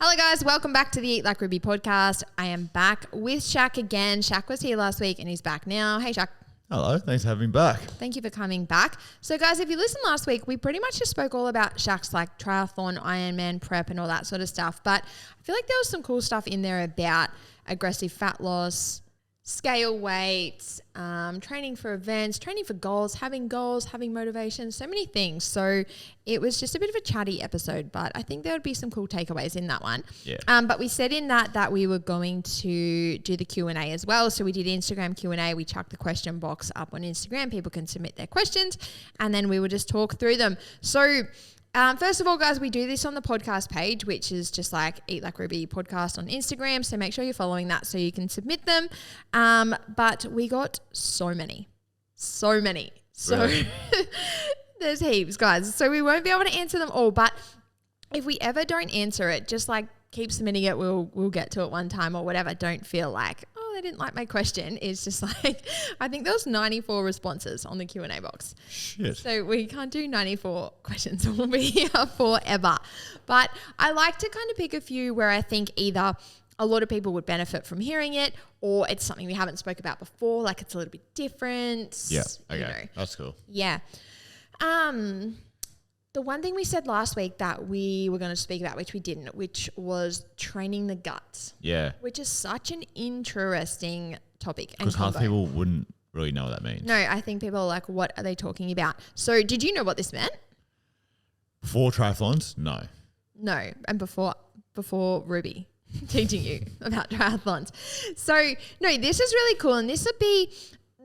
Hello guys, welcome back to the Eat Like Ruby podcast. I am back with Shaq again. Shaq was here last week and he's back now. Hey Shaq. Hello, thanks for having me back. Thank you for coming back. So guys, if you listened last week, we pretty much just spoke all about Shaq's like triathlon, Ironman prep and all that sort of stuff. But I feel like there was some cool stuff in there about aggressive fat loss, scale weights, training for events, training for goals, having motivation, so many things. So it was just a bit of a chatty episode, but I think there would be some cool takeaways in that one. Yeah. But we said in that we were going to do the Q&A as well. So we did Instagram Q&A. We chucked the question box up on Instagram. People can submit their questions and then we will just talk through them. So first of all, guys, we do this on the podcast page, which is just like Eat Like Ruby podcast on Instagram. So make sure you're following that so you can submit them. But we got so many. Really? There's heaps, guys. So we won't be able to answer them all. But if we ever don't answer it, just like keep submitting it. We'll get to it one time or whatever. Don't feel like, oh, they didn't like my question. It's just like, I think there was 94 responses on the Q&A box. Shit. So we can't do 94 questions. We'll be here forever. But I like to kind of pick a few where I think either a lot of people would benefit from hearing it or it's something we haven't spoke about before. Like it's a little bit different. Yeah. Okay. You know. That's cool. Yeah. The one thing we said last week that we were going to speak about, which we didn't, which was training the gut. Yeah. Which is such an interesting topic. Because half people wouldn't really know what that means. No, I think people are like, what are they talking about? So did you know what this meant? Before triathlons? No. No. And before Ruby teaching you about triathlons. So no, this is really cool. And this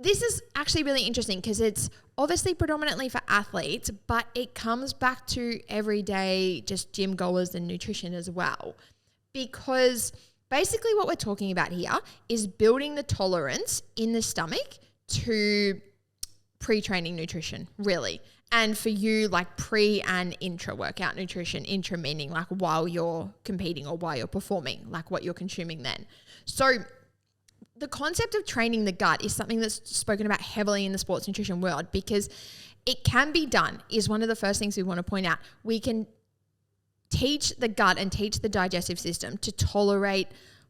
is actually really interesting because it's obviously predominantly for athletes, but it comes back to everyday just gym goers and nutrition as well. Because basically what we're talking about here is building the tolerance in the stomach to pre-training nutrition, really. And for you, like pre and intra-workout nutrition, intra meaning like while you're competing or while you're performing, like what you're consuming then. So the concept of training the gut is something that's spoken about heavily in the sports nutrition world because it can be done, is one of the first things we want to point out. We can teach the gut and teach the digestive system to tolerate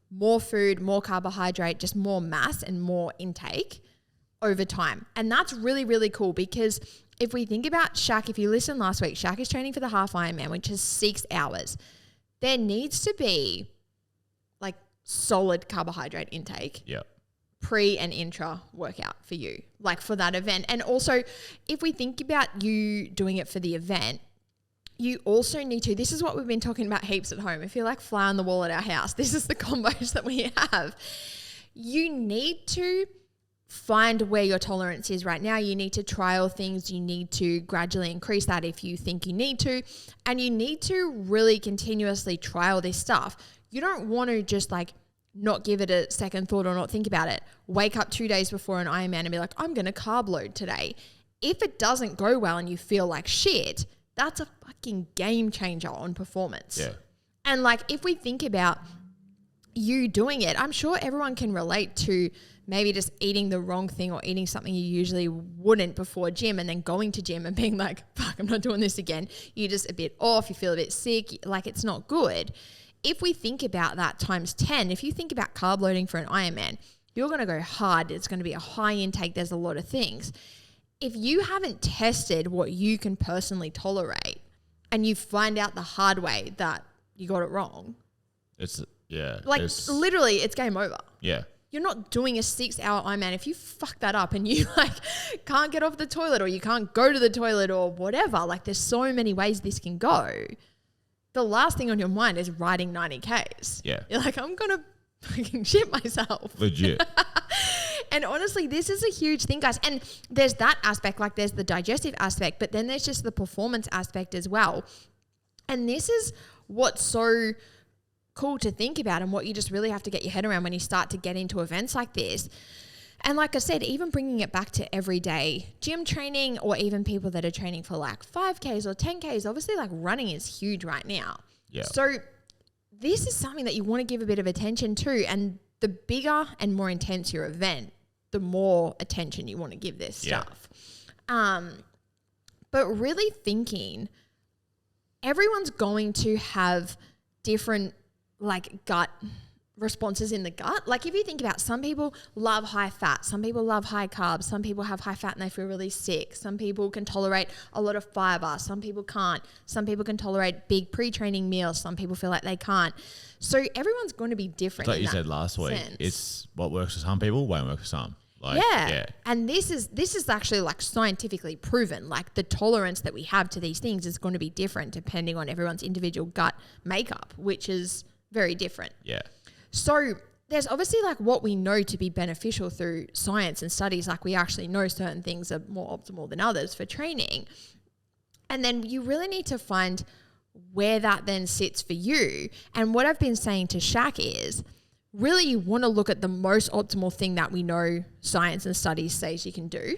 more food, more carbohydrate, just more mass and more intake over time. And that's really, really cool because if we think about Shaq, if you listened last week, Shaq is training for the half Ironman, which is 6 hours. There needs to be like solid carbohydrate intake. Yep. Pre and intra workout for you, like for that event. And also if we think about you doing it for the event, you also need to, this is what we've been talking about heaps at home. If you're like fly on the wall at our house, this is the combos that we have. You need to find where your tolerance is right now. You need to trial things. You need to gradually increase that if you think you need to. And you need to really continuously trial this stuff. You don't want to just like not give it a second thought or not think about it. Wake up 2 days before an Ironman and be like, I'm going to carb load today. If it doesn't go well and you feel like shit, that's a fucking game changer on performance. Yeah. And like if we think about you doing it, I'm sure everyone can relate to maybe just eating the wrong thing or eating something you usually wouldn't before gym and then going to gym and being like, fuck, I'm not doing this again. You're just a bit off. You feel a bit sick. Like it's not good. If we think about that times 10, if you think about carb loading for an Ironman, you're going to go hard. It's going to be a high intake. There's a lot of things. If you haven't tested what you can personally tolerate and you find out the hard way that you got it wrong, literally it's game over. Yeah. You're not doing a 6 hour Ironman. If you fuck that up and you like can't get off the toilet or you can't go to the toilet or whatever, like there's so many ways this can go. The last thing on your mind is riding 90 Ks. Yeah. You're like, I'm going to fucking shit myself. Legit. And honestly, this is a huge thing, guys. And there's that aspect, like there's the digestive aspect, but then there's just the performance aspect as well. And this is what's so cool to think about and what you just really have to get your head around when you start to get into events like this. And like I said, even bringing it back to everyday gym training or even people that are training for like 5Ks or 10Ks, obviously like running is huge right now. Yeah. So this is something that you want to give a bit of attention to. And the bigger and more intense your event, the more attention you want to give this stuff. But really thinking everyone's going to have different like gut responses in the gut. Like if you think about, some people love high fat, some people love high carbs, some people have high fat and they feel really sick, some people can tolerate a lot of fiber, some people can't, some people can tolerate big pre-training meals, some people feel like they can't. So everyone's going to be different. Like you said last week, it's what works for some people won't work for some. Like, yeah. And this is actually like scientifically proven. Like the tolerance that we have to these things is going to be different depending on everyone's individual gut makeup, which is very different. Yeah. So there's obviously like what we know to be beneficial through science and studies. Like we actually know certain things are more optimal than others for training. And then you really need to find where that then sits for you. And what I've been saying to Shaq is really you want to look at the most optimal thing that we know science and studies says you can do.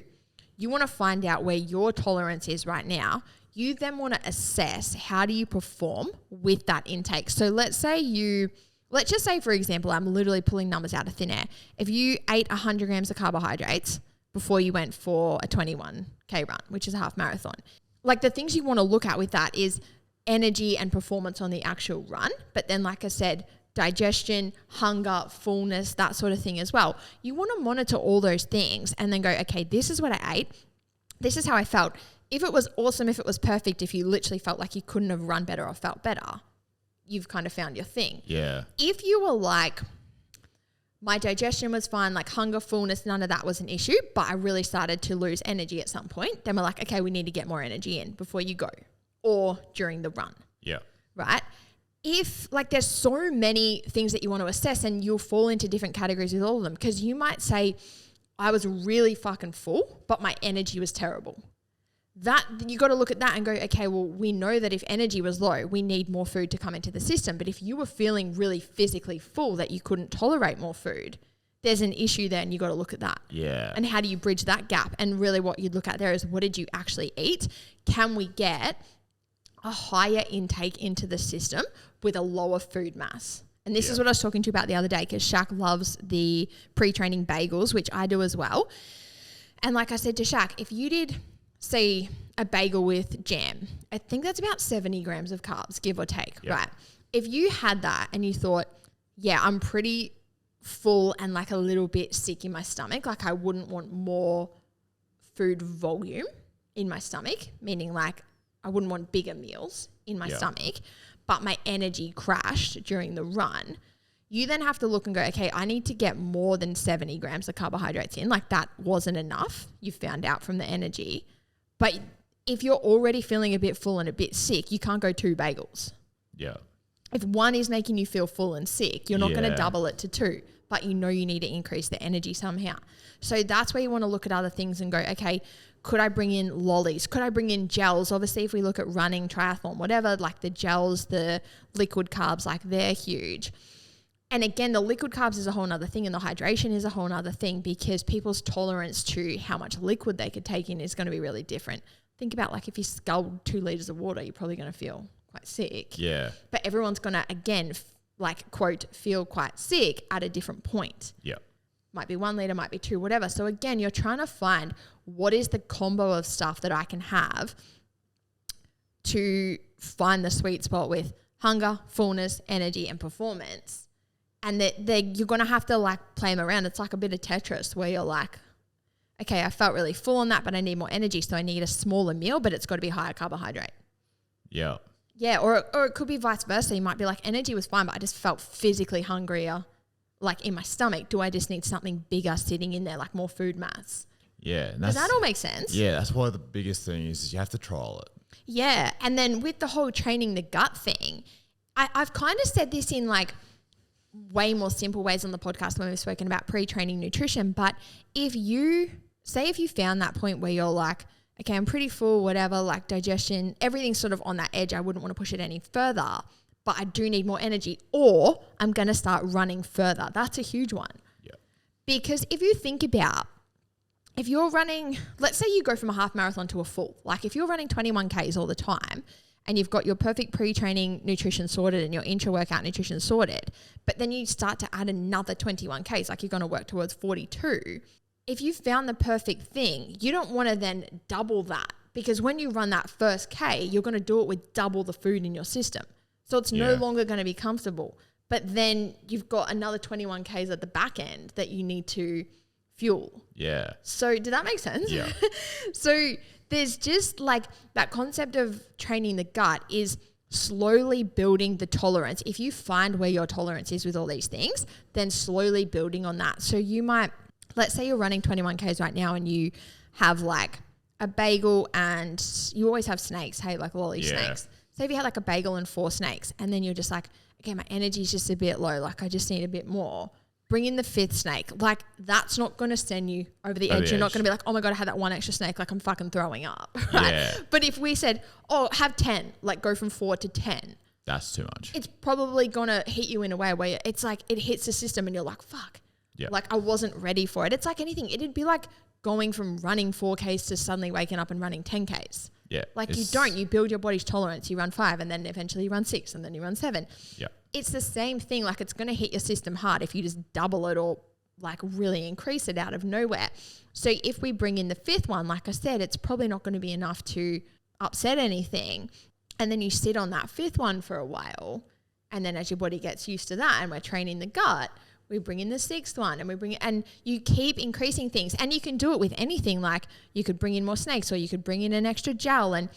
You want to find out where your tolerance is right now. You then want to assess how do you perform with that intake. So let's just say, for example, I'm literally pulling numbers out of thin air. If you ate 100 grams of carbohydrates before you went for a 21K run, which is a half marathon, like the things you want to look at with that is energy and performance on the actual run. But then, like I said, digestion, hunger, fullness, that sort of thing as well. You want to monitor all those things and then go, okay, this is what I ate. This is how I felt. If it was awesome, if it was perfect, if you literally felt like you couldn't have run better or felt better, you've kind of found your thing. Yeah. If you were like, my digestion was fine, like hunger, fullness, none of that was an issue, but I really started to lose energy at some point, then we're like, okay, we need to get more energy in before you go or during the run. Yeah. Right? If like there's so many things that you want to assess and you'll fall into different categories with all of them, because you might say, I was really fucking full, but my energy was terrible. That you got to look at that and go, okay, well, we know that if energy was low, we need more food to come into the system. But if you were feeling really physically full that you couldn't tolerate more food, there's an issue there and you got to look at that. Yeah. And how do you bridge that gap? And really what you'd look at there is, what did you actually eat? Can we get a higher intake into the system with a lower food mass? And this is what I was talking to you about the other day, because Shaq loves the pre-training bagels, which I do as well. And like I said to Shaq, if you did say a bagel with jam, I think that's about 70 grams of carbs, give or take, right? If you had that and you thought, yeah, I'm pretty full and like a little bit sick in my stomach, like I wouldn't want more food volume in my stomach, meaning like I wouldn't want bigger meals in my stomach, but my energy crashed during the run, you then have to look and go, okay, I need to get more than 70 grams of carbohydrates in. Like that wasn't enough. You found out from the energy. But if you're already feeling a bit full and a bit sick, you can't go 2 bagels. Yeah. If one is making you feel full and sick, you're not going to double it to 2, but you know you need to increase the energy somehow. So that's where you want to look at other things and go, okay, could I bring in lollies? Could I bring in gels? Obviously, if we look at running, triathlon, whatever, like the gels, the liquid carbs, like they're huge. And again, the liquid carbs is a whole nother thing and the hydration is a whole nother thing, because people's tolerance to how much liquid they could take in is going to be really different. Think about like if you sculled 2 liters of water, you're probably going to feel quite sick. Yeah. But everyone's going to, again, like quote, feel quite sick at a different point. Yeah. Might be 1 liter, might be 2, whatever. So again, you're trying to find what is the combo of stuff that I can have to find the sweet spot with hunger, fullness, energy, and performance. And that you're going to have to like play them around. It's like a bit of Tetris where you're like, okay, I felt really full on that, but I need more energy. So I need a smaller meal, but it's got to be higher carbohydrate. Yeah. Yeah. Or it could be vice versa. You might be like, energy was fine, but I just felt physically hungrier, like in my stomach. Do I just need something bigger sitting in there, like more food mass? Yeah. Does that all make sense? Yeah. That's why the biggest thing is you have to trial it. Yeah. And then with the whole training the gut thing, I've kind of said this in like way more simple ways on the podcast when we've spoken about pre-training nutrition. But if you found that point where you're like, okay, I'm pretty full, whatever, like digestion, everything's sort of on that edge, I wouldn't want to push it any further, but I do need more energy, or I'm going to start running further. That's a huge one. Yeah. Because if you think about, if you're running, let's say you go from a half marathon to a full, like if you're running 21Ks all the time, and you've got your perfect pre-training nutrition sorted and your intra-workout nutrition sorted, but then you start to add another 21Ks, like you're going to work towards 42. If you found the perfect thing, you don't want to then double that, because when you run that first K, you're going to do it with double the food in your system. So it's no longer going to be comfortable. but then you've got another 21 Ks at the back end that you need to fuel. Yeah. So did that make sense? Yeah. So there's just like that concept of training the gut is slowly building the tolerance. If you find where your tolerance is with all these things, then slowly building on that. So you might, let's say you're running 21 Ks right now and you have like a bagel and you always have snakes, hey, like lolly snakes. So if you had like a bagel and 4 snakes and then you're just like, okay, my energy's just a bit low, like I just need a bit more. Bring in the 5th snake. Like that's not going to send you over the edge. You're not going to be like, oh my God, I had that one extra snake. Like I'm fucking throwing up. Right? Yeah. But if we said, oh, have 10, like go from 4 to 10. That's too much. It's probably going to hit you in a way where it's like it hits the system and you're like, fuck. Yeah. Like I wasn't ready for it. It's like anything. It'd be like going from running 4Ks to suddenly waking up and running 10Ks. Yeah. Like you build your body's tolerance. You run 5 and then eventually you run 6 and then you run 7. Yeah. It's the same thing. Like it's going to hit your system hard if you just double it or like really increase it out of nowhere. So if we bring in the 5th one, like I said, it's probably not going to be enough to upset anything. And then you sit on that 5th one for a while. And then as your body gets used to that and we're training the gut, we bring in the 6th one and you keep increasing things. And you can do it with anything. Like you could bring in more snakes or you could bring in an extra gel. And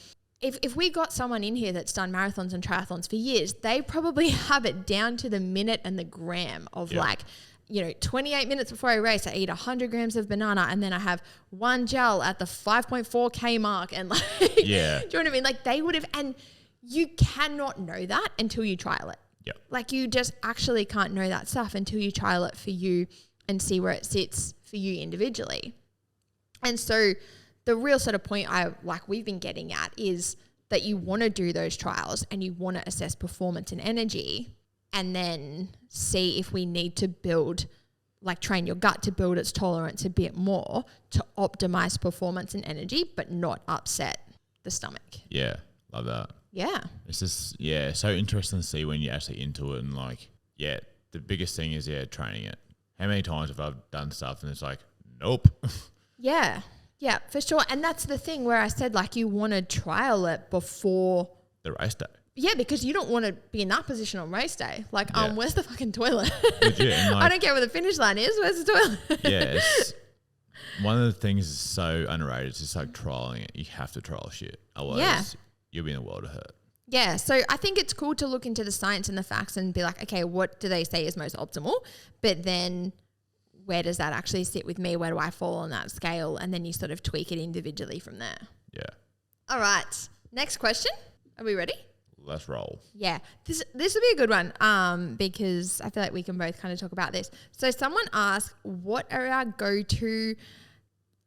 if we got someone in here that's done marathons and triathlons for years, they probably have it down to the minute and the gram of 28 minutes before I race, I eat 100 grams of banana and then I have 1 gel at the 5.4K mark. And like, do you know what I mean? Like they would have, and you cannot know that until you trial it. Yeah. Like you just actually can't know that stuff until you trial it for you and see where it sits for you individually. And so the real sort of point we've been getting at is that you want to do those trials and you want to assess performance and energy and then see if we need to train your gut to build its tolerance a bit more to optimize performance and energy, but not upset the stomach. Yeah. Love that. Yeah. It's just, so interesting to see when you're actually into it and the biggest thing is, training it. How many times have I done stuff and it's like, nope. Yeah. Yeah, for sure. And that's the thing where I said like you want to trial it before the race day. Yeah, because you don't want to be in that position on race day. Like, where's the fucking toilet? Legit, I don't care where the finish line is. Where's the toilet? It's one of the things is so underrated. It's just like trialing it. You have to trial shit. Otherwise, you'll be in a world of hurt. Yeah, so I think it's cool to look into the science and the facts and be like, okay, what do they say is most optimal? But then where does that actually sit with me? Where do I fall on that scale? And then you sort of tweak it individually from there. Yeah. All right. Next question. Are we ready? Let's roll. Yeah. This will be a good one because I feel like we can both kind of talk about this. So someone asked, what are our go-to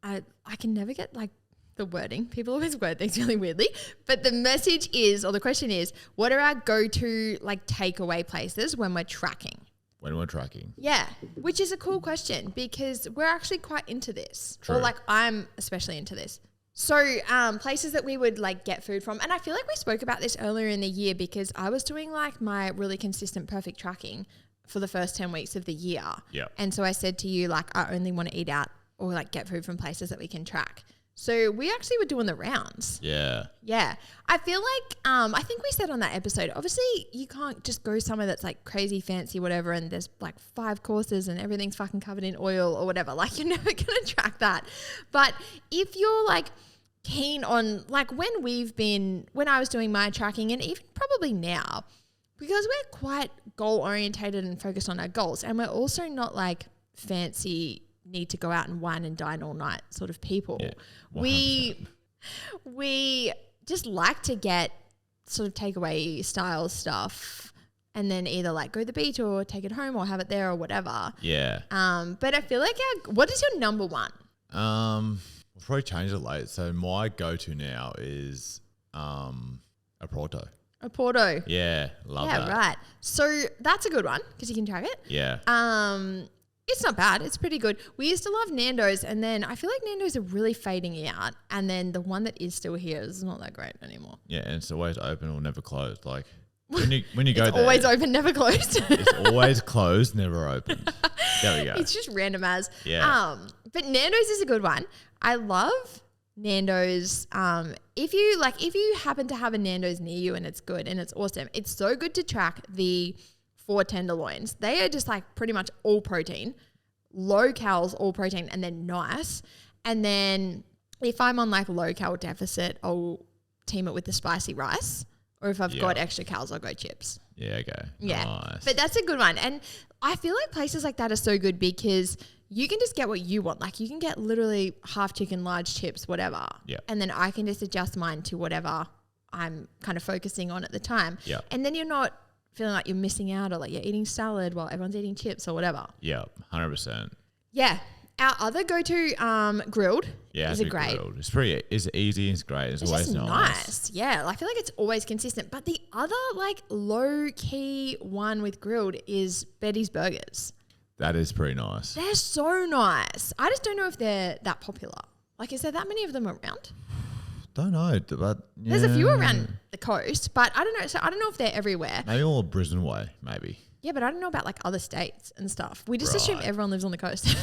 I can never get like the wording. People always word things really weirdly. But the message is, or the question is, what are our go-to like takeaway places when we're tracking? When we're tracking. Yeah, which is a cool question because we're actually quite into this. True. Or like I'm especially into this. So places that we would like get food from. And I feel like we spoke about this earlier in the year because I was doing like my really consistent perfect tracking for the first 10 weeks of the year. Yeah. And so I said to you, like, I only want to eat out or like get food from places that we can track. So we actually were doing the rounds. Yeah. Yeah. I feel like, I think we said on that episode, obviously you can't just go somewhere that's like crazy fancy, whatever, and there's like 5 courses and everything's fucking covered in oil or whatever. Like you're never going to track that. But if you're like keen on, like when I was doing my tracking and even probably now, because we're quite goal orientated and focused on our goals. And we're also not like fancy, need to go out and wine and dine all night sort of people. Yeah, we just like to get sort of takeaway style stuff and then either like go to the beach or take it home or have it there or whatever. Yeah. But I feel like what is your number one? We'll probably change it later. So my go-to now is a Porto. A Porto. Yeah, love that. Yeah, right. So that's a good one because you can track it. Yeah. It's not bad. It's pretty good. We used to love Nando's and then I feel like Nando's are really fading out and then the one that is still here is not that great anymore. Yeah, and it's always open or never closed. Like when you go it's there. Always open, never closed. It's always closed, never opened. There we go. It's just random as. Yeah. But Nando's is a good one. I love Nando's. If you happen to have a Nando's near you and it's good and it's awesome, it's so good to track the 4 tenderloins. They are just like pretty much all protein, low calories, all protein, and they're nice. And then if I'm on like low cal deficit, I'll team it with the spicy rice. Or if I've got extra calories, I'll go chips. Yeah, okay. Yeah. Nice. But that's a good one. And I feel like places like that are so good because you can just get what you want. Like you can get literally half chicken, large chips, whatever. Yeah. And then I can just adjust mine to whatever I'm kind of focusing on at the time. Yeah. And then you're not feeling like you're missing out or like you're eating salad while everyone's eating chips or whatever. Yeah, 100%. Yeah. Our other go-to grilled is a great. Grilled. It's easy, it's great. It's always just nice. Yeah, I feel like it's always consistent. But the other like low-key one with grilled is Betty's Burgers. That is pretty nice. They're so nice. I just don't know if they're that popular. Like, is there that many of them around? Don't know, but yeah. There's a few around the coast, but I don't know. So I don't know if they're everywhere. Maybe all Brisbane way, maybe. Yeah, but I don't know about like other states and stuff. We just Right. assume everyone lives on the coast.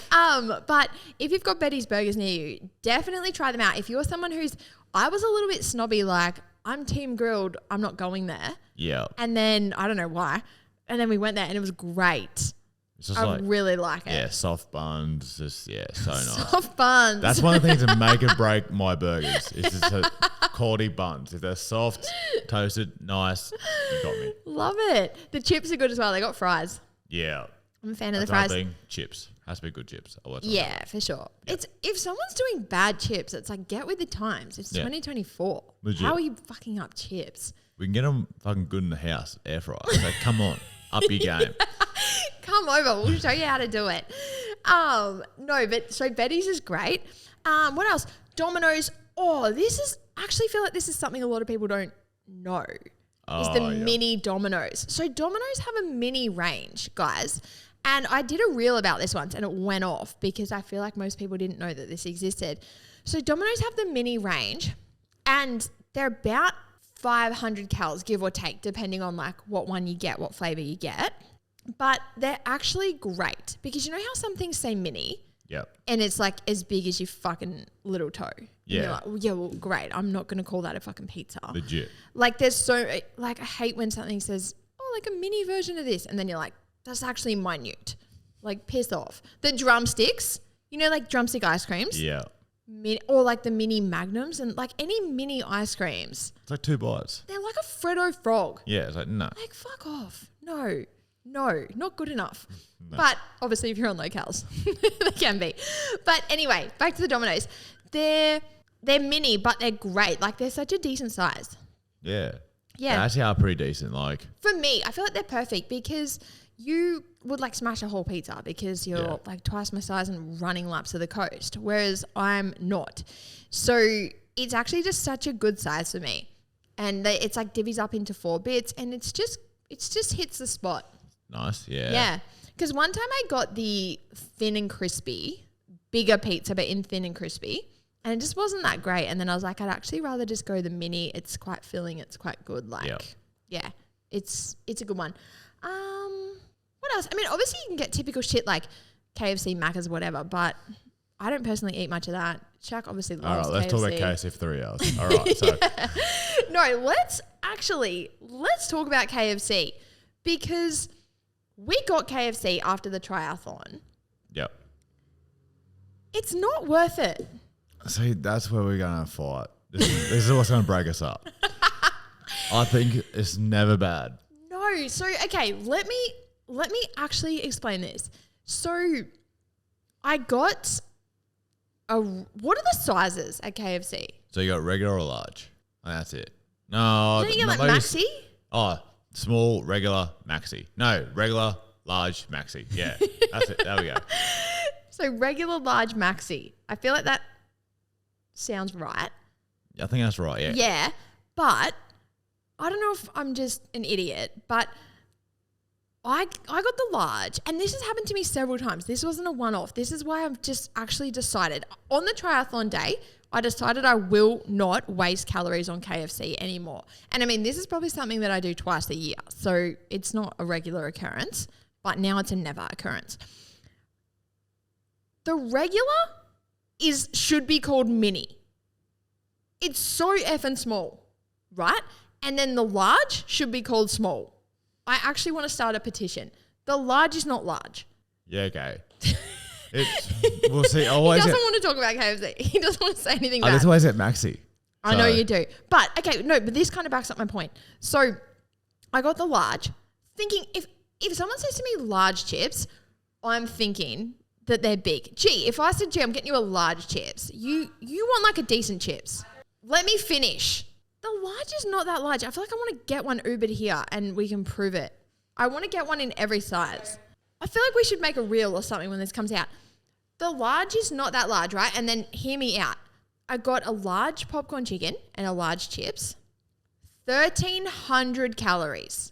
But if you've got Betty's Burgers near you, definitely try them out. If you're someone I was a little bit snobby, like I'm team grilled, I'm not going there. Yeah. And then I don't know why. And then we went there and it was great. It's just I really like it. Yeah, soft buns, just so nice. Soft buns. That's one of the things that make or break my burgers. Is just quality buns. If they're soft, toasted, nice, you got me. Love it. The chips are good as well. They got fries. Yeah. I'm a fan of That's the fries. another thing. Chips. Has to be good chips. Yeah, for sure. Yeah. It's if someone's doing bad chips, it's like get with the times. It's 2024. Legit. How are you fucking up chips? We can get them fucking good in the house, air fryer. So come on, up your game. Come over. We'll show you how to do it. No, but so Betty's is great. What else? Domino's. Oh, feel like this is something a lot of people don't know. Is the mini Domino's. So Domino's have a mini range, guys. And I did a reel about this once and it went off because I feel like most people didn't know that this existed. So Domino's have the mini range and they're about 500 calories, give or take, depending on like what one you get, what flavor you get. But they're actually great because you know how some things say mini? Yep. And it's like as big as your fucking little toe. Yeah. And you're like, well, yeah, well, great. I'm not going to call that a fucking pizza. Legit. Like there's so, like I hate when something says, oh, like a mini version of this. And then you're like, that's actually minute. Like piss off. The drumsticks, you know, like drumstick ice creams. Yeah. Or like the mini magnums and like any mini ice creams. It's like 2 bites. They're like a Freddo frog. Yeah, it's like, no. Like fuck off. No, not good enough. No. But obviously if you're on low calories, they can be. But anyway, back to the Domino's. They're mini, but they're great. Like they're such a decent size. Yeah. Yeah. They actually are pretty decent. Like for me, I feel like they're perfect because you would like smash a whole pizza because you're like twice my size and running laps of the coast, whereas I'm not. So it's actually just such a good size for me. And it's like divvies up into 4 bits and it's just hits the spot. nice. Yeah. Yeah. Because one time I got the thin and crispy, bigger pizza, but in thin and crispy. And it just wasn't that great. And then I was like, I'd actually rather just go the mini. It's quite filling. It's quite good. Like, yeah, it's a good one. What else? I mean, obviously you can get typical shit like KFC, Macca's, whatever, but I don't personally eat much of that. Shaq obviously loves KFC. All right, let's talk about KFC for 3 hours. All right, so. No, let's talk about KFC because we got KFC after the triathlon. Yep. It's not worth it. See, that's where we're going to fight. This is what's going to break us up. I think it's never bad. No. So, okay, let me actually explain this. So, I got what are the sizes at KFC? So you got regular or large? And that's it. No. Don't you get like maxi? Oh, small, regular, maxi. No, regular, large, maxi. Yeah, that's it. There we go. So regular, large, maxi. I feel like that sounds right. I think that's right, yeah. Yeah, but I don't know if I'm just an idiot, but I got the large, and this has happened to me several times. This wasn't a one-off. This is why I've just actually decided. On the triathlon day, I decided I will not waste calories on KFC anymore. And I mean, this is probably something that I do twice a year, so it's not a regular occurrence, but now it's a never occurrence. The regular should be called mini. It's so effing small, right? And then the large should be called small. I actually want to start a petition. The large is not large. Yeah, okay. We'll see. He doesn't want to talk about KFC. He doesn't want to say anything bad. That's always at Maxi. I know you do. But, okay, no, but this kind of backs up my point. So, I got the large, thinking if someone says to me large chips, I'm thinking that they're big. Gee, if I said, I'm getting you a large chips, you want like a decent chips. Let me finish. The large is not that large. I feel like I want to get one Ubered here and we can prove it. I want to get one in every size. I feel like we should make a reel or something when this comes out. The large is not that large, right? And then hear me out. I got a large popcorn chicken and a large chips. 1,300 calories.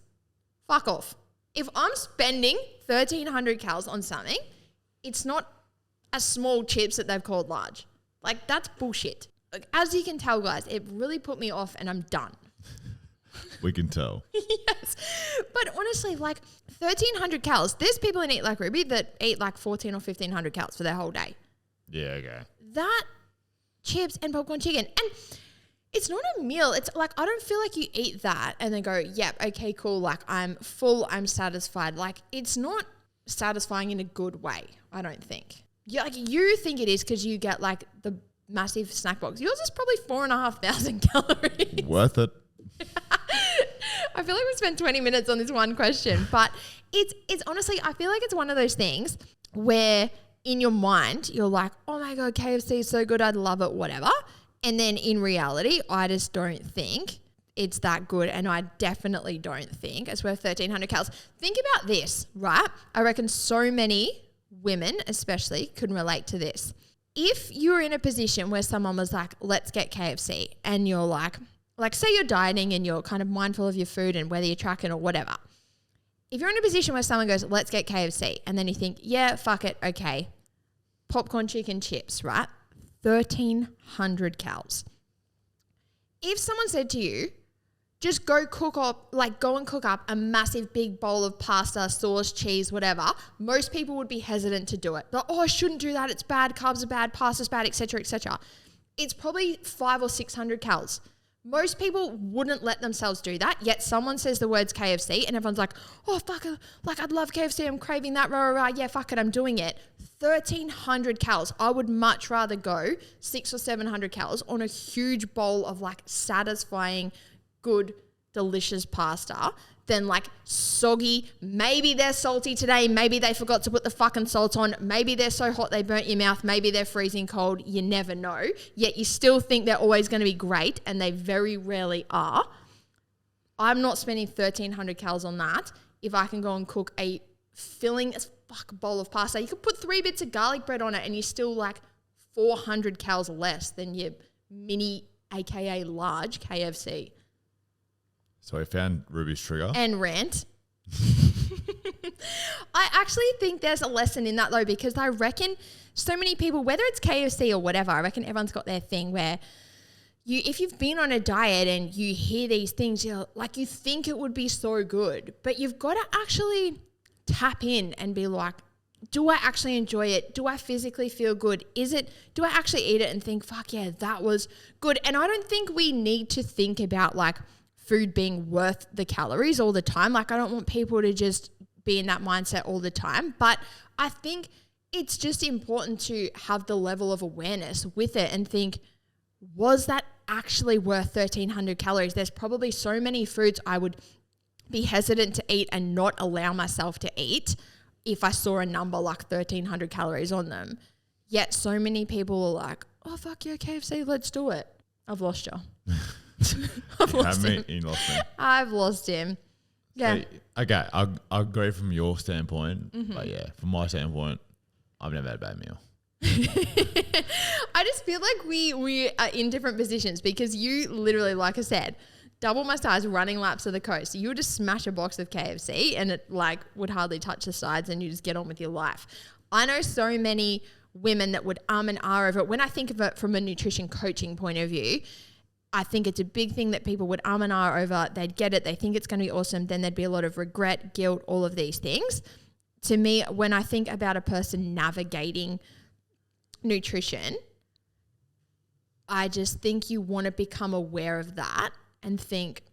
Fuck off. If I'm spending 1,300 calories on something, it's not a small chips that they've called large. Like, that's bullshit. Like, as you can tell, guys, it really put me off and I'm done. We can tell. Yes. But honestly, like 1,300 calories. There's people that eat like Ruby that eat like 1,400 or 1,500 calories for their whole day. Yeah, okay. That chips and popcorn chicken. And it's not a meal. It's like, I don't feel like you eat that and then go, yep, okay, cool. Like, I'm full, I'm satisfied. Like, it's not satisfying in a good way, I don't think. You think it is because you get like the massive snack box. Yours is probably 4,500 calories. Worth it. I feel like we spent 20 minutes on this one question, but it's honestly, I feel like it's one of those things where in your mind, you're like, oh my God, KFC is so good. I'd love it, whatever. And then in reality, I just don't think it's that good. And I definitely don't think it's worth 1,300 calories. Think about this, right? I reckon so many women especially could relate to this. If you were in a position where someone was like, let's get KFC, and you're like say you're dieting and you're kind of mindful of your food and whether you're tracking or whatever. If you're in a position where someone goes, let's get KFC, and then you think, yeah, fuck it, okay, popcorn chicken chips, right? 1,300 calories. If someone said to you, just go and cook up a massive big bowl of pasta, sauce, cheese, whatever, most people would be hesitant to do it. Like, oh, I shouldn't do that. It's bad. Carbs are bad. Pasta's bad, etc., etc. It's probably 500 or 600 calories. Most people wouldn't let themselves do that, yet someone says the words KFC and everyone's like, oh, fuck, like I'd love KFC, I'm craving that, rah, rah, rah, yeah, fuck it, I'm doing it. 1,300 calories. I would much rather go 600 or 700 calories on a huge bowl of like satisfying, good, delicious pasta than like soggy, maybe they're salty today, maybe they forgot to put the fucking salt on, maybe they're so hot they burnt your mouth, maybe they're freezing cold, you never know, yet you still think they're always going to be great and they very rarely are. I'm not spending 1,300 calories on that if I can go and cook a filling as fuck bowl of pasta. You could put 3 bits of garlic bread on it and you're still like 400 calories less than your mini, aka large KFC. So I found Ruby's trigger. And rant. I actually think there's a lesson in that though, because I reckon so many people, whether it's KFC or whatever, I reckon everyone's got their thing where if you've been on a diet and you hear these things, you're like, you think it would be so good, but you've got to actually tap in and be like, do I actually enjoy it? Do I physically feel good? Do I actually eat it and think, fuck yeah, that was good? And I don't think we need to think about like food being worth the calories all the time. Like, I don't want people to just be in that mindset all the time, but I think it's just important to have the level of awareness with it and think, was that actually worth 1,300 calories? There's probably so many foods I would be hesitant to eat and not allow myself to eat if I saw a number like 1,300 calories on them. Yet so many people are like, oh, fuck yeah, KFC, let's do it. I've lost you. I've lost him. Yeah. Okay, I agree from your standpoint, but yeah, from my standpoint, I've never had a bad meal. I just feel like we are in different positions because you literally, like I said, double my size running laps of the coast. You would just smash a box of KFC and it like would hardly touch the sides and you just get on with your life. I know so many women that would and ah over it. When I think of it from a nutrition coaching point of view, I think it's a big thing that people would and ah over. They'd get it. They think it's going to be awesome. Then there'd be a lot of regret, guilt, all of these things. To me, when I think about a person navigating nutrition, I just think you want to become aware of that and think,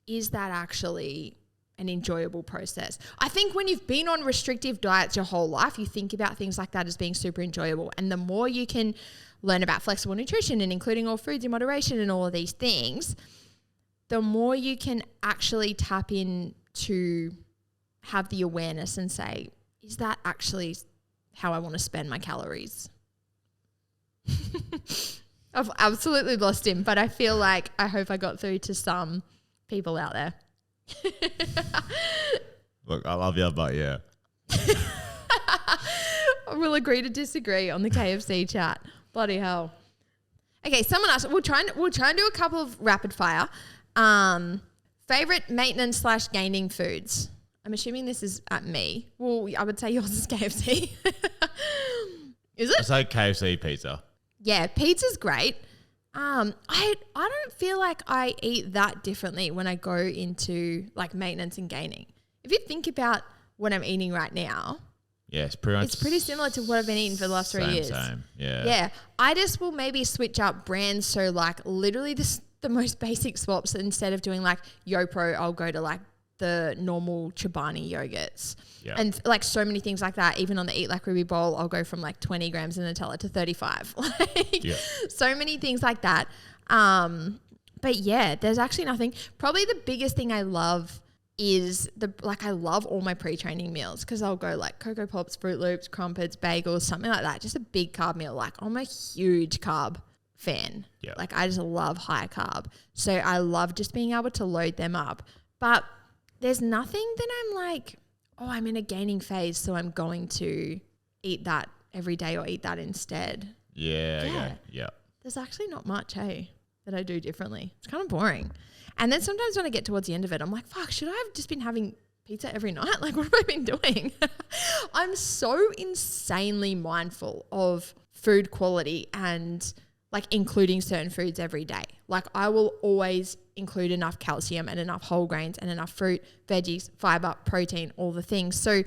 is that actually an enjoyable process. I think when you've been on restrictive diets your whole life, you think about things like that as being super enjoyable. And the more you can learn about flexible nutrition and including all foods in moderation and all of these things, the more you can actually tap in to have the awareness and say, is that actually how I want to spend my calories? I've absolutely lost him, but I feel like I hope I got through to some people out there. Look, I love you, but yeah. We'll agree to disagree on the KFC chat. Bloody hell. Okay, someone asked, we'll try and do a couple of rapid fire. Favorite maintenance / gaining foods. I'm assuming this is at me. Well, I would say yours is KFC. Is it? I say KFC pizza. Yeah, pizza's great. I don't feel like I eat that differently when I go into like maintenance and gaining. If you think about what I'm eating right now, yeah, it's pretty similar to what I've been eating for the last 3 years. Same, yeah. Yeah, I just will maybe switch up brands. So like literally the most basic swaps. Instead of doing like YoPro, I'll go to like the normal Chobani yogurts. Yeah. And like so many things like that. Even on the Eat Like Ruby bowl, I'll go from like 20 grams of Nutella to 35. So many things like that. But yeah, there's actually nothing. Probably the biggest thing I love is I love all my pre-training meals because I'll go like Cocoa Pops, Fruit Loops, crumpets, bagels, something like that. Just a big carb meal. Like I'm a huge carb fan. Yeah. Like I just love high carb. So I love just being able to load them up. But there's nothing that I'm like, oh, I'm in a gaining phase, so I'm going to eat that every day or eat that instead. Yeah. Okay. Yeah. There's actually not much, hey, that I do differently. It's kind of boring. And then sometimes when I get towards the end of it, I'm like, fuck, should I have just been having pizza every night? Like, what have I been doing? I'm so insanely mindful of food quality and like including certain foods every day. Like I will always include enough calcium and enough whole grains and enough fruit, veggies, fiber, protein, all the things. So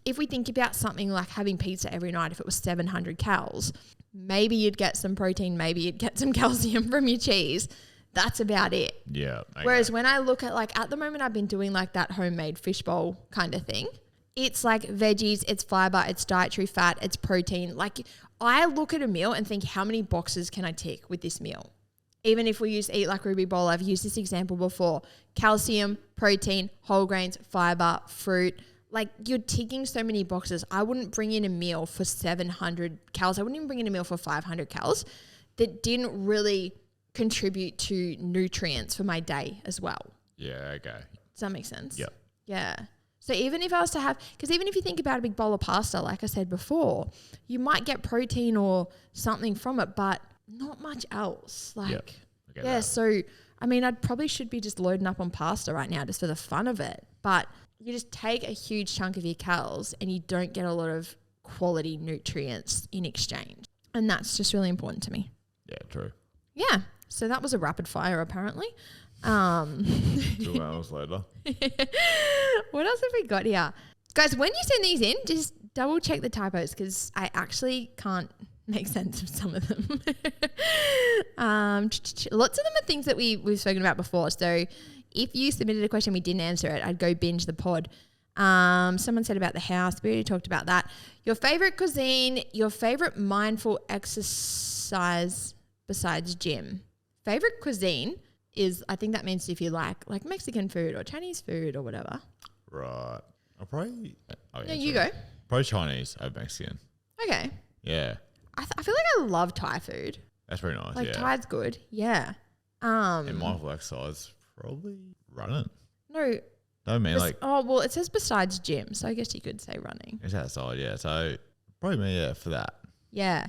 if we think about something like having pizza every night, if it was 700 calories, maybe you'd get some protein, maybe you'd get some calcium from your cheese. That's about it. Yeah. Okay. Whereas when I look at like at the moment I've been doing like that homemade fishbowl kind of thing. It's like veggies, it's fiber, it's dietary fat, it's protein. Like I look at a meal and think, how many boxes can I tick with this meal? Even if we use Eat Like Ruby bowl, I've used this example before. Calcium, protein, whole grains, fiber, fruit. Like you're ticking so many boxes. I wouldn't bring in a meal for 700 calories. I wouldn't even bring in a meal for 500 calories that didn't really contribute to nutrients for my day as well. Yeah, okay. Does that make sense? Yeah. Yeah. So even if I was to have, because even if you think about a big bowl of pasta, like I said before, you might get protein or something from it, but not much else. Like, yeah. So, I mean, I probably should be just loading up on pasta right now just for the fun of it. But you just take a huge chunk of your calories and you don't get a lot of quality nutrients in exchange. And that's just really important to me. Yeah, true. Yeah. So that was a rapid fire apparently. 2 hours later. What else have we got here? Guys, when you send these in, just double check the typos because I actually can't make sense of some of them. Lots of them are things that we've spoken about before. So if you submitted a question we didn't answer it, I'd go binge the pod. Someone said about the house. We already talked about that. Your favorite cuisine, your favorite mindful exercise besides gym. Favorite cuisine is, I think that means if you like Mexican food or Chinese food or whatever. Right. I'll probably... yeah, you go. Probably Chinese over Mexican. Okay. Yeah. I feel like I love Thai food. That's very nice, Like yeah. Thai's good. Yeah. And mindful exercise, probably running. No. No, I mean like... Oh, well, it says besides gym, so I guess you could say running. It's outside, yeah. So probably me, yeah, for that. Yeah.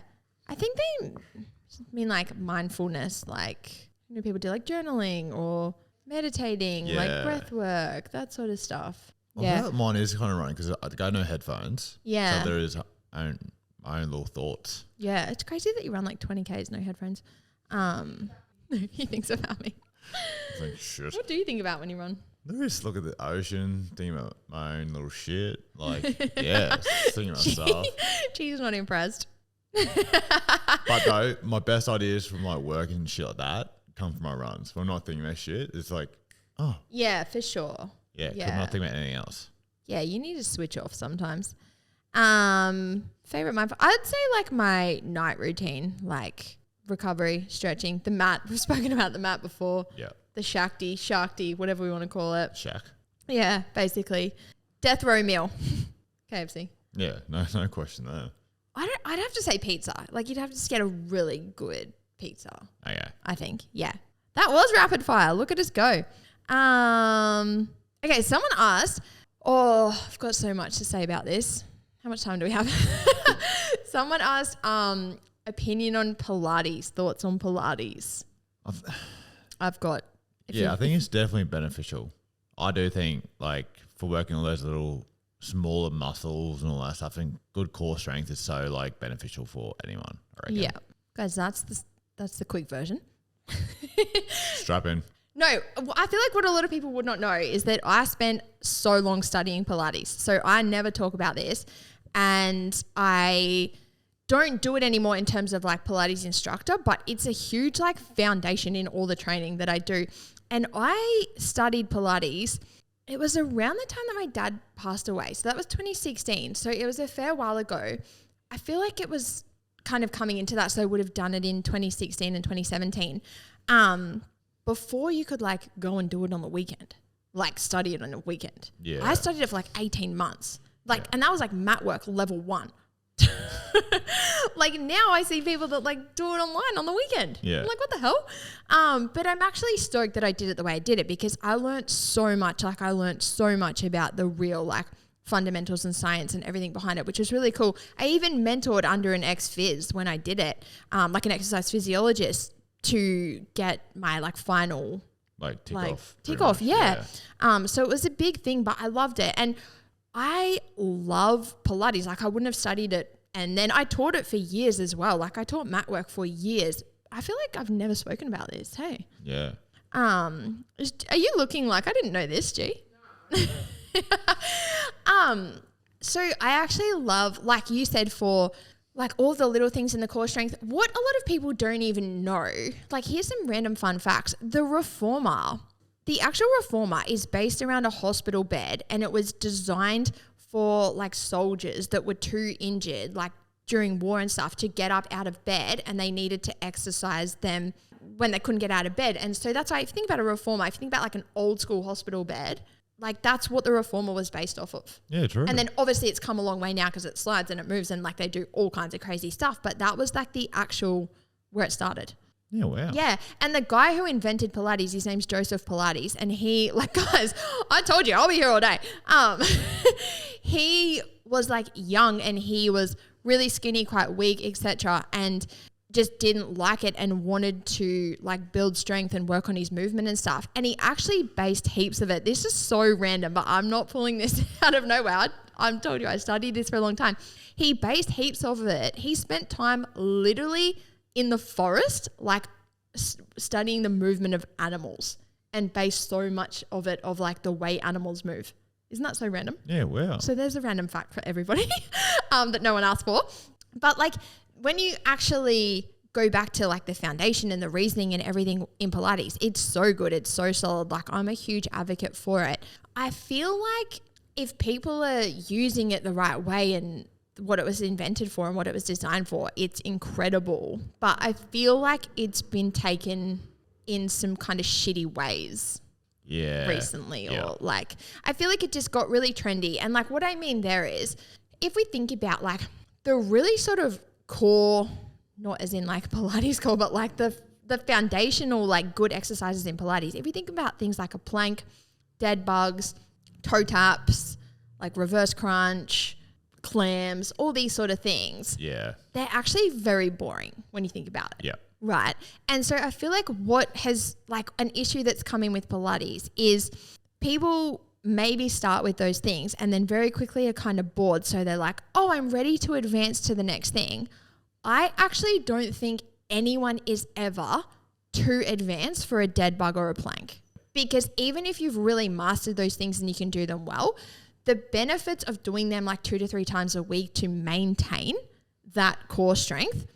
I think they mean like mindfulness, like... You know, people do like journaling or meditating, like breath work, that sort of stuff. Well, mine is kind of running because I got no headphones. Yeah. So there is my own little thoughts. Yeah. It's crazy that you run like 20 Ks, no headphones. He thinks about me. It's like, shit. What do you think about when you run? I just look at the ocean, think about my own little shit. Like, yeah, thinking about stuff. She's not impressed. But though, my best ideas from like work and shit like that come from my runs. When I'm not thinking about shit, it's like, oh. Yeah, for sure. Yeah, could not think about anything else. Yeah, you need to switch off sometimes. Favorite mindful. I'd say like my night routine, like recovery, stretching, the mat. We've spoken about the mat before. Yeah. The Shakti, whatever we want to call it. Shack. Yeah, basically. Death row meal. KFC. Yeah, no question there. I'd have to say pizza. Like you'd have to just get a really good pizza. Okay. I think. Yeah. That was rapid fire. Look at us go. Okay, someone asked, I've got so much to say about this. How much time do we have? Someone asked opinion on Pilates, thoughts on Pilates. I've got. I think it's definitely beneficial. I do think like for working all those little smaller muscles and all that stuff, and good core strength is so like beneficial for anyone, I reckon. Yeah. Guys, that's the quick version. Strap in. No, I feel like what a lot of people would not know is that I spent so long studying Pilates. So I never talk about this, and I don't do it anymore in terms of like Pilates instructor, but it's a huge like foundation in all the training that I do. And I studied Pilates. It was around the time that my dad passed away. So that was 2016. So it was a fair while ago. I feel like it was kind of coming into that. So I would have done it in 2016 and 2017. Before you could like go and do it on the weekend, like study it on the weekend. Yeah. I studied it for like 18 months. And that was like mat work level 1. Like now I see people that like do it online on the weekend. Yeah. I'm like, what the hell? But I'm actually stoked that I did it the way I did it because I learned so much. Like I learned so much about the real like fundamentals and science and everything behind it, which was really cool. I even mentored under an ex-phys when I did it, like an exercise physiologist to get my like final tick off. Yeah. So it was a big thing, but I loved it. And I love Pilates. Like I wouldn't have studied it. And then I taught it for years as well. Like I taught mat work for years. I feel like I've never spoken about this. Hey. Yeah. Are you looking like I didn't know this, G? So I actually love, like you said, for like all the little things in the core strength, what a lot of people don't even know. Like here's some random fun facts. The actual reformer is based around a hospital bed, and it was designed for like soldiers that were too injured, like during war and stuff, to get up out of bed, and they needed to exercise them when they couldn't get out of bed. And so that's why if you think about a reformer, if you think about like an old school hospital bed, like that's what the reformer was based off of. Yeah, true. And then obviously it's come a long way now because it slides and it moves and like they do all kinds of crazy stuff. But that was like the actual where it started. Yeah, wow. Yeah. And the guy who invented Pilates, his name's Joseph Pilates. And he, like, guys, I told you, I'll be here all day. He was like young and he was really skinny, quite weak, etc. And just didn't like it and wanted to like build strength and work on his movement and stuff. And he actually based heaps of it. This is so random, but I'm not pulling this out of nowhere. I'm told you, I studied this for a long time. He based heaps of it. He spent time literally in the forest, like studying the movement of animals, and based so much of it of like the way animals move. Isn't that so random? Yeah, wow. So there's a random fact for everybody that no one asked for. But like when you actually go back to like the foundation and the reasoning and everything in Pilates, it's so good. It's so solid. Like I'm a huge advocate for it. I feel like if people are using it the right way and what it was invented for and what it was designed for, it's incredible. But I feel like it's been taken in some kind of shitty ways. Yeah. Recently, or like I feel like it just got really trendy. And like what I mean there is, if we think about like the really sort of core, not as in like Pilates core, but like the foundational like good exercises in Pilates, if you think about things like a plank, dead bugs, toe taps, like reverse crunch, clams, all these sort of things, they're actually very boring when you think about it. Yeah. Right. And so I feel like what has like an issue that's coming with Pilates is people maybe start with those things and then very quickly are kind of bored. So they're like, oh, I'm ready to advance to the next thing. I actually don't think anyone is ever too advanced for a dead bug or a plank, because even if you've really mastered those things and you can do them well, the benefits of doing them like 2 to 3 times a week to maintain that core strength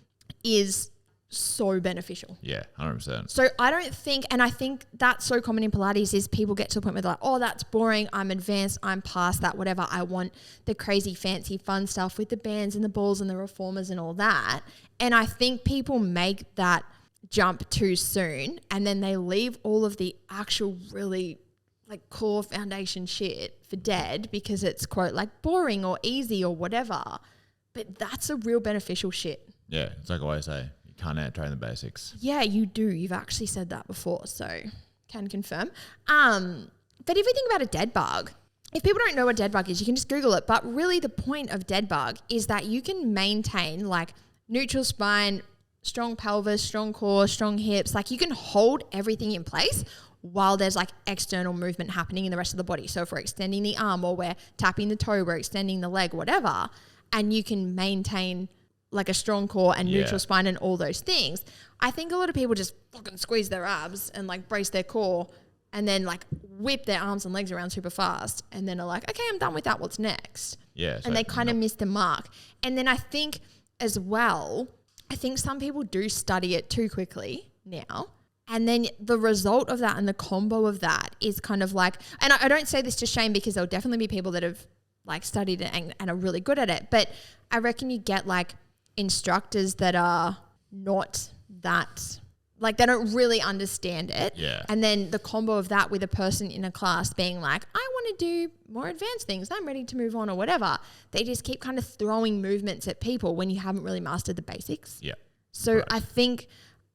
is so beneficial. Yeah, 100%. So I don't think, and I think that's so common in Pilates is people get to a point where they're like, oh, that's boring. I'm advanced. I'm past that, whatever. I want the crazy, fancy, fun stuff with the bands and the balls and the reformers and all that. And I think people make that jump too soon and then they leave all of the actual really like core foundation shit for dead because it's quote like boring or easy or whatever. But that's a real beneficial shit. Yeah, it's like I always say. Can't out-train the basics. Yeah, you do. You've actually said that before, so can confirm. But if you think about a dead bug, if people don't know what dead bug is, you can just Google it. But really the point of dead bug is that you can maintain like neutral spine, strong pelvis, strong core, strong hips. Like you can hold everything in place while there's like external movement happening in the rest of the body. So if we're extending the arm or we're tapping the toe, we're extending the leg, whatever, and you can maintain like a strong core and neutral spine and all those things. I think a lot of people just fucking squeeze their abs and like brace their core and then like whip their arms and legs around super fast and then are like, okay, I'm done with that. What's next? Yeah. And they kind of miss the mark. And then I think as well, I think some people do study it too quickly now. And then the result of that and the combo of that is kind of like, and I don't say this to shame because there'll definitely be people that have like studied it and are really good at it. But I reckon you get like instructors that are not that, like they don't really understand it. Yeah. And then the combo of that with a person in a class being like, I want to do more advanced things. I'm ready to move on or whatever. They just keep kind of throwing movements at people when you haven't really mastered the basics. Yeah. So Correct.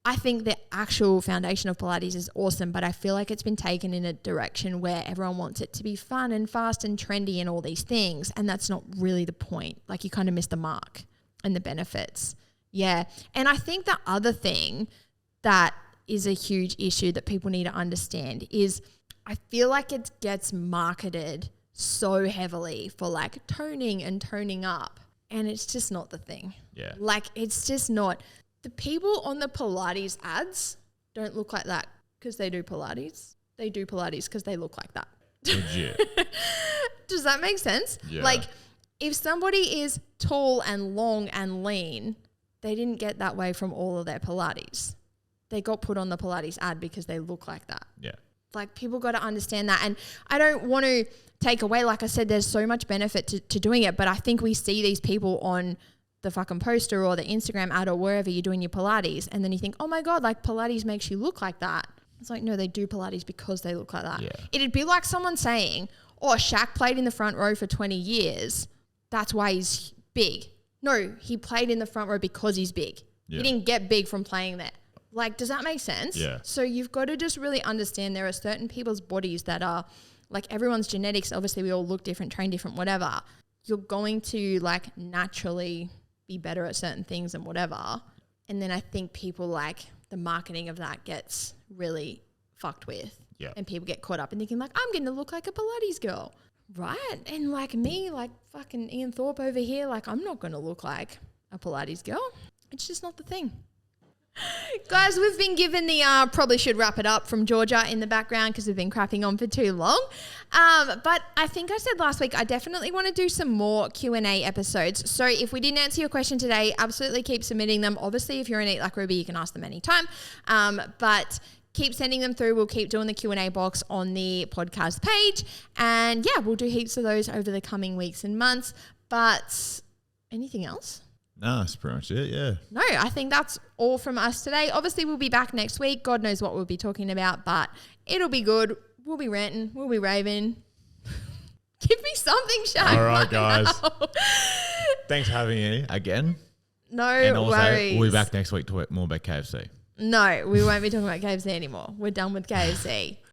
I think the actual foundation of Pilates is awesome, but I feel like it's been taken in a direction where everyone wants it to be fun and fast and trendy and all these things. And that's not really the point. Like you kind of miss the mark and the benefits. Yeah. And I think the other thing that is a huge issue that people need to understand is I feel like it gets marketed so heavily for like toning and toning up. And it's just not the thing. Yeah. Like it's just not. The people on the Pilates ads don't look like that because they do Pilates. They do Pilates because they look like that. Legit. Does that make sense? Yeah. Like if somebody is tall and long and lean, they didn't get that way from all of their Pilates. They got put on the Pilates ad because they look like that. Yeah. Like people got to understand that. And I don't want to take away, like I said, there's so much benefit to doing it. But I think we see these people on the fucking poster or the Instagram ad or wherever you're doing your Pilates. And then you think, oh my God, like Pilates makes you look like that. It's like, no, they do Pilates because they look like that. Yeah. It'd be like someone saying, oh, Shaq played in the front row for 20 years. That's why he's big. No, he played in the front row because he's big. Yeah. He didn't get big from playing there. Like, does that make sense? Yeah. So you've got to just really understand there are certain people's bodies that are like everyone's genetics. Obviously, we all look different, train different, whatever. You're going to like naturally be better at certain things and whatever. And then I think people like the marketing of that gets really fucked with. Yeah. And people get caught up in thinking like, I'm going to look like a Pilates girl. Right. And like me, like fucking Ian Thorpe over here, like I'm not going to look like a Pilates girl. It's just not the thing. Guys, we've been given the probably should wrap it up from Georgia in the background because we've been crapping on for too long. But I think I said last week I definitely want to do some more Q&A episodes. So if we didn't answer your question today, absolutely keep submitting them. Obviously, if you're an Eat Like Ruby, you can ask them anytime. But keep sending them through. We'll keep doing the Q&A box on the podcast page. And yeah, we'll do heaps of those over the coming weeks and months. But anything else? No, that's pretty much it, yeah. No, I think that's all from us today. Obviously, we'll be back next week. God knows what we'll be talking about, but it'll be good. We'll be ranting. We'll be raving. Give me something, Shaq. All right, guys. Thanks for having me again. No and also, worries. we'll be back next week to talk more about KFC. No, we won't be talking about KFC anymore. We're done with KFC.